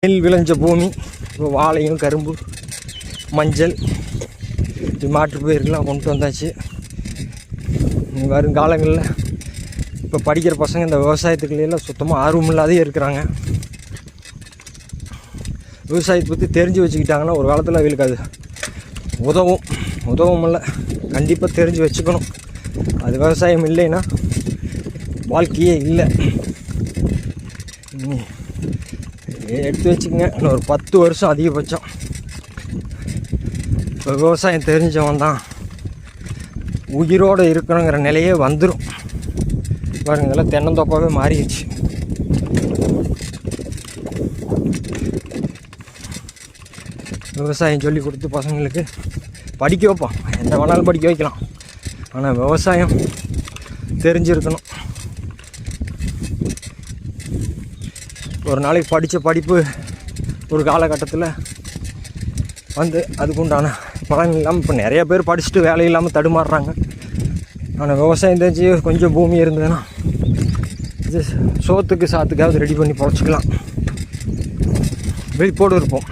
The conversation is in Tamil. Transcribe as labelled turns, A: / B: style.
A: நெல் விளைஞ்ச பூமி. இப்போ வாழையும் கரும்பு மஞ்சள் மாற்று பயிர்கள்லாம் கொண்டு வந்தாச்சு. வருங்காலங்களில் இப்போ படிக்கிற பசங்க இந்த விவசாயத்துக்குள்ளேலாம் சுத்தமாக ஆர்வம் இல்லாதே இருக்கிறாங்க. விவசாயத்தை பற்றி தெரிஞ்சு வச்சுக்கிட்டாங்கன்னா ஒரு காலத்தில் அவங்களுக்கு அது உதவும் இல்லை. கண்டிப்பாக தெரிஞ்சு வச்சுக்கணும். அது விவசாயம் இல்லைன்னா வாழ்க்கையே இல்லை. எடுத்து வச்சுக்கோங்க, இன்னும் ஒரு 10 வருஷம் அதிகபட்சம் இப்போ விவசாயம் தெரிஞ்சவன் தான் உயிரோடு இருக்கணுங்கிற நிலையே வந்துடும். பாருங்க, இதெல்லாம் தென்னந்தோப்பாகவே மாறிடுச்சு. விவசாயம் சொல்லி கொடுத்து பசங்களுக்கு படிக்க வைப்போம். எந்த வேணாலும் படிக்க வைக்கலாம். ஆனால் விவசாயம் தெரிஞ்சிருக்கணும். ஒரு நாளைக்கு படித்த படிப்பு ஒரு காலகட்டத்தில் வந்து அதுக்குண்டான பலன் இல்லாமல் இப்போ நிறைய பேர் படிச்சுட்டு வேலை இல்லாமல் தடுமாறுறாங்க. ஆனால் விவசாயம் தெரிஞ்சு கொஞ்சம் பூமி இருந்ததுன்னா இது சோத்துக்கு சாத்துக்காவது ரெடி பண்ணி பொழைச்சிக்கலாம். விழிப்போடு இருப்போம்.